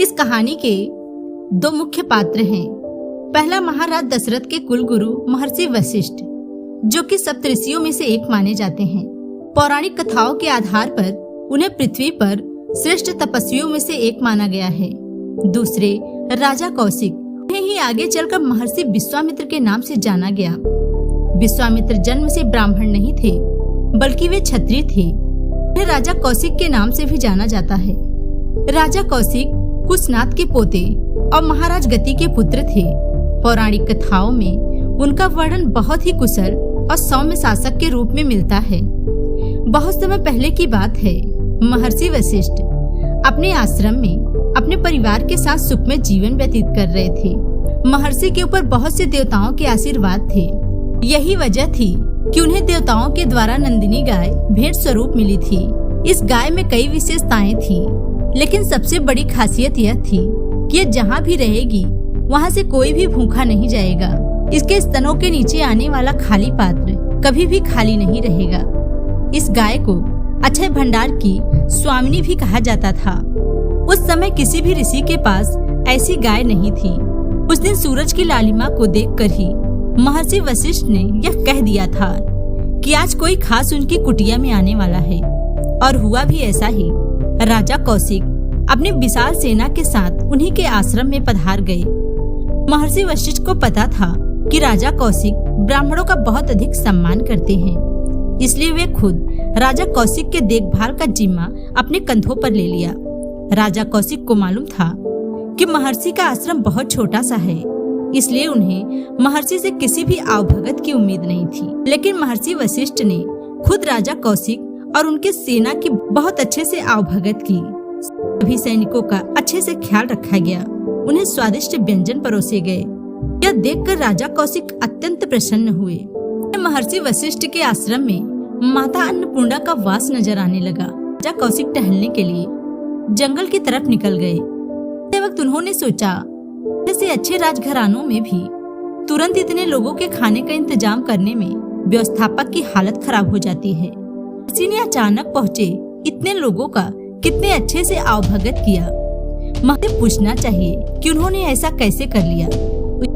इस कहानी के दो मुख्य पात्र हैं। पहला महाराज दशरथ के कुलगुरु महर्षि वशिष्ठ, जो कि सप्तऋषियों में से एक माने जाते हैं। पौराणिक कथाओं के आधार पर उन्हें पृथ्वी पर श्रेष्ठ तपस्वियों में से एक माना गया है। दूसरे राजा कौशिक, उन्हें ही आगे चलकर महर्षि विश्वामित्र के नाम से जाना गया। विश्वामित्र जन्म से ब्राह्मण नहीं थे, बल्कि वे क्षत्रिय थे। उन्हें राजा कौशिक के नाम से भी जाना जाता है। राजा कौशिक कुशनाथ के पोते और महाराज गति के पुत्र थे। पौराणिक कथाओं में उनका वर्णन बहुत ही कुशल और सौम्य शासक के रूप में मिलता है। बहुत समय पहले की बात है। महर्षि वशिष्ठ अपने आश्रम में अपने परिवार के साथ सुखमय जीवन व्यतीत कर रहे थे। महर्षि के ऊपर बहुत से देवताओं के आशीर्वाद थे। यही वजह थी कि उन्हें देवताओं के द्वारा नंदिनी गाय भेंट स्वरूप मिली थी। इस गाय में कई विशेषताएं थी, लेकिन सबसे बड़ी खासियत यह थी कि यह जहाँ भी रहेगी वहाँ से कोई भी भूखा नहीं जाएगा। इसके स्तनों के नीचे आने वाला खाली पात्र कभी भी खाली नहीं रहेगा। इस गाय को अक्षय भंडार की स्वामिनी भी कहा जाता था। उस समय किसी भी ऋषि के पास ऐसी गाय नहीं थी। उस दिन सूरज की लालिमा को देखकर ही महर्षि वशिष्ठ ने यह कह दिया था कि आज कोई खास उनकी कुटिया में आने वाला है। और हुआ भी ऐसा ही। राजा कौशिक अपनी विशाल सेना के साथ उन्हीं के आश्रम में पधार गए। महर्षि वशिष्ठ को पता था कि राजा कौशिक ब्राह्मणों का बहुत अधिक सम्मान करते हैं, इसलिए वे खुद राजा कौशिक के देखभाल का जिम्मा अपने कंधों पर ले लिया। राजा कौशिक को मालूम था कि महर्षि का आश्रम बहुत छोटा सा है, इसलिए उन्हें महर्षि से किसी भी आवभगत की उम्मीद नहीं थी। लेकिन महर्षि वशिष्ठ ने खुद राजा कौशिक और उनके सेना की बहुत अच्छे से आवभगत की। सभी सैनिकों का अच्छे से ख्याल रखा गया। उन्हें स्वादिष्ट व्यंजन परोसे गए। यह देखकर राजा कौशिक अत्यंत प्रसन्न हुए। महर्षि वशिष्ठ के आश्रम में माता अन्नपूर्णा का वास नजर आने लगा। राजा कौशिक टहलने के लिए जंगल की तरफ निकल गए। उस वक्त उन्होंने सोचा, जैसे अच्छे राजघरानों में भी तुरंत इतने लोगों के खाने का इंतजाम करने में व्यवस्थापक की हालत खराब हो जाती है। किसी ने अचानक पहुँचे इतने लोगों का कितने अच्छे से आवभगत किया। मुझे पूछना चाहिए कि उन्होंने ऐसा कैसे कर लिया।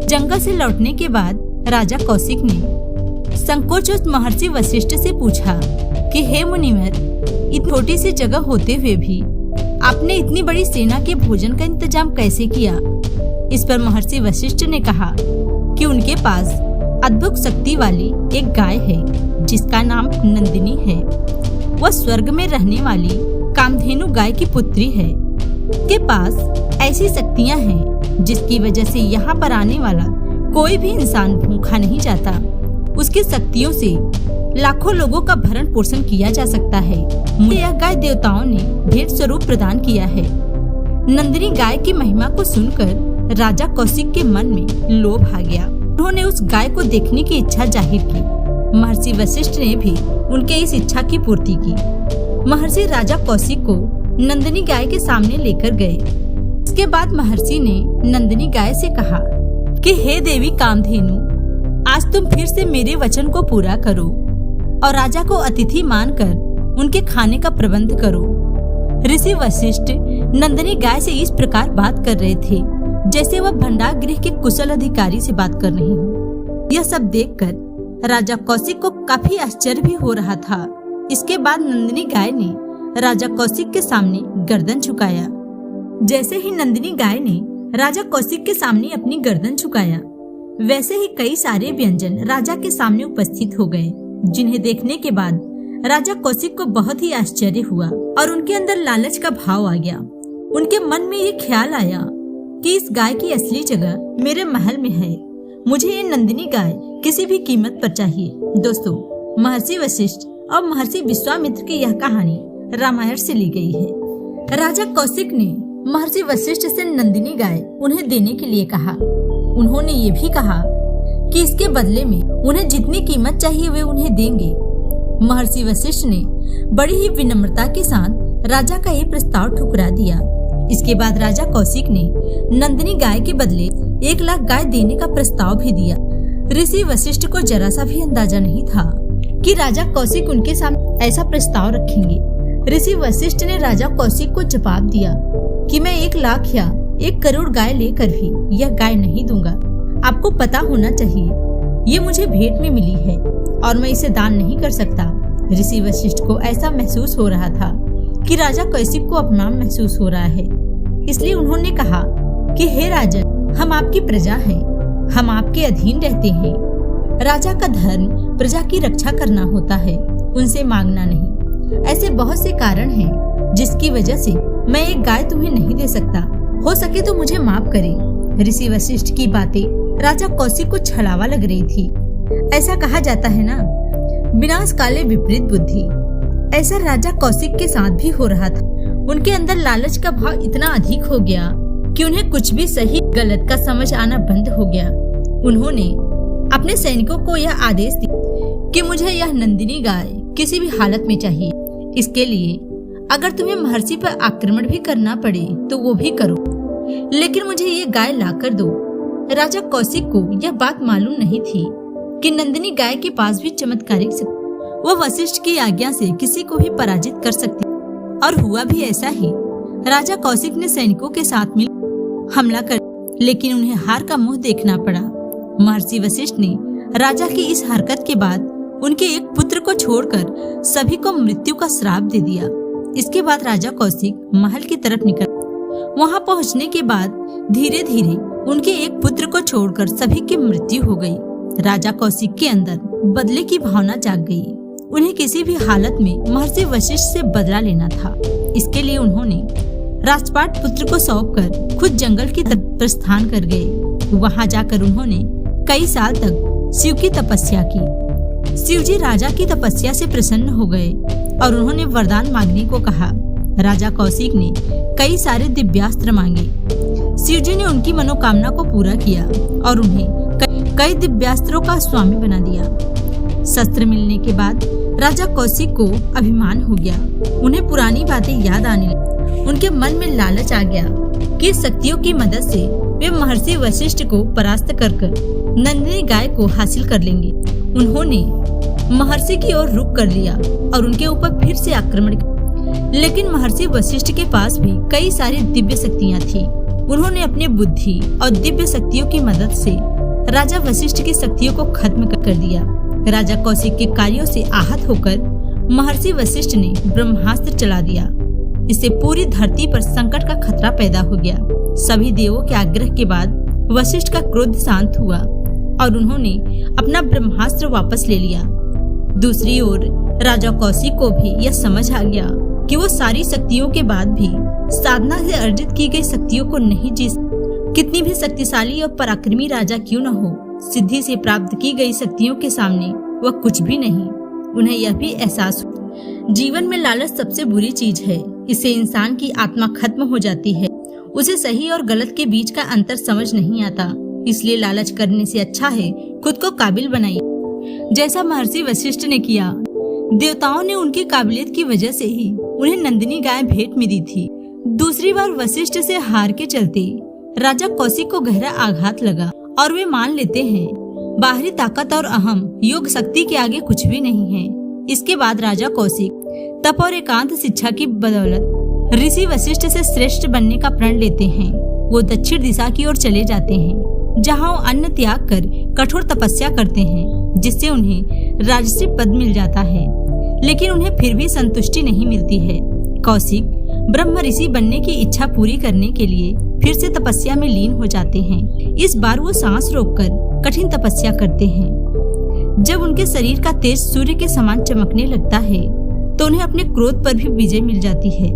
जंगल से लौटने के बाद राजा कौशिक ने संकोचवश महर्षि वशिष्ठ से पूछा कि हे मुनिवर, इतनी छोटी सी जगह होते हुए भी आपने इतनी बड़ी सेना के भोजन का इंतजाम कैसे किया। इस पर महर्षि वशिष्ठ ने कहा कि उनके पास अद्भुत शक्ति वाली एक गाय है जिसका नाम नंदिनी है। वह स्वर्ग में रहने वाली कामधेनु गाय की पुत्री है। उसके पास ऐसी शक्तियां हैं जिसकी वजह से यहाँ पर आने वाला कोई भी इंसान भूखा नहीं जाता। उसकी शक्तियों से लाखों लोगों का भरण पोषण किया जा सकता है। मुझे यह गाय देवताओं ने भेंट स्वरूप प्रदान किया है। नंदिनी गाय की महिमा को सुनकर राजा कौशिक के मन में लोभ आ गया। उन्होंने उस गाय को देखने की इच्छा जाहिर की। महर्षि वशिष्ठ ने भी उनके इस इच्छा की पूर्ति की। महर्षि राजा कौशिक को नंदिनी गाय के सामने लेकर गए। इसके बाद महर्षि ने नंदिनी गाय से कहा कि हे देवी कामधेनु, आज तुम फिर से मेरे वचन को पूरा करो और राजा को अतिथि मानकर उनके खाने का प्रबंध करो। ऋषि वशिष्ठ नंदिनी गाय से इस प्रकार बात कर रहे थे जैसे वह भंडार गृह के कुशल अधिकारी से बात कर रही हो। यह सब देखकर राजा कौशिक को काफी आश्चर्य भी हो रहा था। इसके बाद नंदिनी गाय ने राजा कौशिक के सामने गर्दन झुकाया। जैसे ही नंदिनी गाय ने राजा कौशिक के सामने अपनी गर्दन झुकाया, वैसे ही कई सारे व्यंजन राजा के सामने उपस्थित हो गए, जिन्हें देखने के बाद राजा कौशिक को बहुत ही आश्चर्य हुआ और उनके अंदर लालच का भाव आ गया। उनके मन में ये ख्याल आया कि इस गाय की असली जगह मेरे महल में है। मुझे ये नंदिनी गाय किसी भी कीमत पर चाहिए। दोस्तों, महर्षि वशिष्ठ और महर्षि विश्वामित्र की यह कहानी रामायण से ली गई है। राजा कौशिक ने महर्षि वशिष्ठ से नंदिनी गाय उन्हें देने के लिए कहा। उन्होंने ये भी कहा कि इसके बदले में उन्हें जितनी कीमत चाहिए वे उन्हें देंगे। महर्षि वशिष्ठ ने बड़ी ही विनम्रता के साथ राजा का ये प्रस्ताव ठुकरा दिया। इसके बाद राजा कौशिक ने नंदिनी गाय के बदले 1 लाख गाय देने का प्रस्ताव भी दिया। ऋषि वशिष्ठ को जरा सा भी अंदाजा नहीं था कि राजा कौशिक उनके सामने ऐसा प्रस्ताव रखेंगे। ऋषि वशिष्ठ ने राजा कौशिक को जवाब दिया कि मैं 1 लाख या 1 करोड़ गाय लेकर भी यह गाय नहीं दूंगा। आपको पता होना चाहिए ये मुझे भेंट में मिली है और मैं इसे दान नहीं कर सकता। ऋषि वशिष्ठ को ऐसा महसूस हो रहा था कि राजा कौशिक को अपमान महसूस हो रहा है, इसलिए उन्होंने कहा कि हे राजन, हम आपकी प्रजा हैं, हम आपके अधीन रहते हैं। राजा का धर्म प्रजा की रक्षा करना होता है, उनसे मांगना नहीं। ऐसे बहुत से कारण हैं जिसकी वजह से मैं 1 गाय तुम्हें नहीं दे सकता। हो सके तो मुझे माफ करें। ऋषि वशिष्ठ की बातें राजा कौशिक को छलावा लग रही थी। ऐसा कहा जाता है ना, विनाश काले विपरीत बुद्धि। ऐसा राजा कौशिक के साथ भी हो रहा था। उनके अंदर लालच का भाव इतना अधिक हो गया कि उन्हें कुछ भी सही गलत का समझ आना बंद हो गया। उन्होंने अपने सैनिकों को यह आदेश दिया कि मुझे यह नंदिनी गाय किसी भी हालत में चाहिए। इसके लिए अगर तुम्हें महर्षि पर आक्रमण भी करना पड़े तो वो भी करो, लेकिन मुझे ये गाय लाकर दो। राजा कौशिक को यह बात मालूम नहीं थी कि नंदिनी गाय के पास भी चमत्कारिक शक्ति, वो वशिष्ठ की आज्ञा से किसी को भी पराजित कर सकती। और हुआ भी ऐसा ही। राजा कौशिक ने सैनिकों के साथ मिल हमला कर, लेकिन उन्हें हार का मुंह देखना पड़ा। महर्षि वशिष्ठ ने राजा की इस हरकत के बाद उनके एक पुत्र को छोड़कर सभी को मृत्यु का श्राप दे दिया। इसके बाद राजा कौशिक महल की तरफ निकल। वहां पहुंचने के बाद धीरे धीरे उनके एक पुत्र को छोड़कर सभी की मृत्यु हो गई। राजा कौशिक के अंदर बदले की भावना जाग गई। उन्हें किसी भी हालत में महर्षि वशिष्ठ से बदला लेना था। इसके लिए उन्होंने राजपाट पुत्र को सौंपकर खुद जंगल की तरफ प्रस्थान कर गए। वहां जाकर उन्होंने कई साल तक शिव की तपस्या की। शिव जी राजा की तपस्या से प्रसन्न हो गए और उन्होंने वरदान मांगने को कहा। राजा कौशिक ने कई सारे दिव्यास्त्र मांगे। शिव जी ने उनकी मनोकामना को पूरा किया और उन्हें कई दिव्यास्त्रों का स्वामी बना दिया। शस्त्र मिलने के बाद राजा कौशिक को अभिमान हो गया। उन्हें पुरानी बातें याद आने लगी। उनके मन में लालच आ गया कि शक्तियों की मदद से वे महर्षि वशिष्ठ को परास्त कर नंदिनी गाय को हासिल कर लेंगे। उन्होंने महर्षि की ओर रुख कर लिया और उनके ऊपर फिर से आक्रमण किया। लेकिन महर्षि वशिष्ठ के पास भी कई सारी दिव्य शक्तियाँ थी। उन्होंने अपने बुद्धि और दिव्य शक्तियों की मदद से राजा वशिष्ठ की शक्तियों को खत्म कर दिया। राजा कौशिक के कार्यों से आहत होकर महर्षि वशिष्ठ ने ब्रह्मास्त्र चला दिया। इससे पूरी धरती पर संकट का खतरा पैदा हो गया। सभी देवों के आग्रह के बाद वशिष्ठ का क्रोध शांत हुआ और उन्होंने अपना ब्रह्मास्त्र वापस ले लिया। दूसरी ओर राजा कौशिक को भी यह समझ आ गया कि वो सारी शक्तियों के बाद भी साधना से अर्जित की गई शक्तियों को नहीं जीत। कितनी भी शक्तिशाली और पराक्रमी राजा क्यों न हो, सिद्धि से प्राप्त की गई शक्तियों के सामने वह कुछ भी नहीं। उन्हें यह भी एहसास हुआ जीवन में लालच सबसे बुरी चीज है। इससे इंसान की आत्मा खत्म हो जाती है। उसे सही और गलत के बीच का अंतर समझ नहीं आता। इसलिए लालच करने से अच्छा है खुद को काबिल बनाइए, जैसा महर्षि वशिष्ठ ने किया। देवताओं ने उनकी काबिलियत की वजह से ही उन्हें नंदिनी गाय भेंट में दी थी। दूसरी बार वशिष्ठ से हार के चलते राजा कौशिक को गहरा आघात लगा और वे मान लेते हैं बाहरी ताकत और अहम योग शक्ति के आगे कुछ भी नहीं है। इसके बाद राजा कौशिक तप और एकांत शिक्षा की बदौलत ऋषि वशिष्ठ से श्रेष्ठ बनने का प्रण लेते हैं। वो दक्षिण दिशा की ओर चले जाते हैं, जहां वो अन्न त्याग कर कठोर तपस्या करते हैं, जिससे उन्हें राजसी पद मिल जाता है। लेकिन उन्हें फिर भी संतुष्टि नहीं मिलती है। कौशिक ब्रह्म ऋषि बनने की इच्छा पूरी करने के लिए फिर से तपस्या में लीन हो जाते हैं। इस बार वो सांस रोककर कठिन तपस्या करते हैं। जब उनके शरीर का तेज सूर्य के समान चमकने लगता है तो उन्हें अपने क्रोध पर भी विजय मिल जाती है।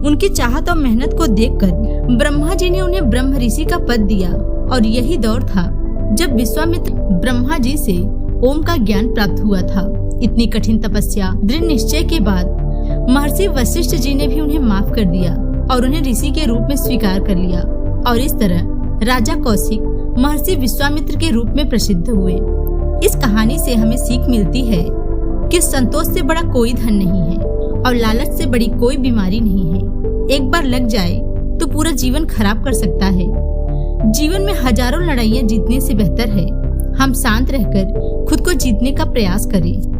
उनकी चाहत और मेहनत को देखकर ब्रह्मा जी ने उन्हें ब्रह्म ऋषि का पद दिया और यही दौर था जब विश्वामित्र ब्रह्मा जी से ओम का ज्ञान प्राप्त हुआ था। इतनी कठिन तपस्या दृढ़ निश्चय के बाद महर्षि वशिष्ठ जी ने भी उन्हें माफ कर दिया और उन्हें ऋषि के रूप में स्वीकार कर लिया। और इस तरह राजा कौशिक महर्षि विश्वामित्र के रूप में प्रसिद्ध हुए। इस कहानी से हमें सीख मिलती है कि संतोष से बड़ा कोई धन नहीं है और लालच से बड़ी कोई बीमारी नहीं है। एक बार लग जाए तो पूरा जीवन खराब कर सकता है। जीवन में हजारों लड़ाइयाँ जीतने से बेहतर है हम शांत रहकर खुद को जीतने का प्रयास करें।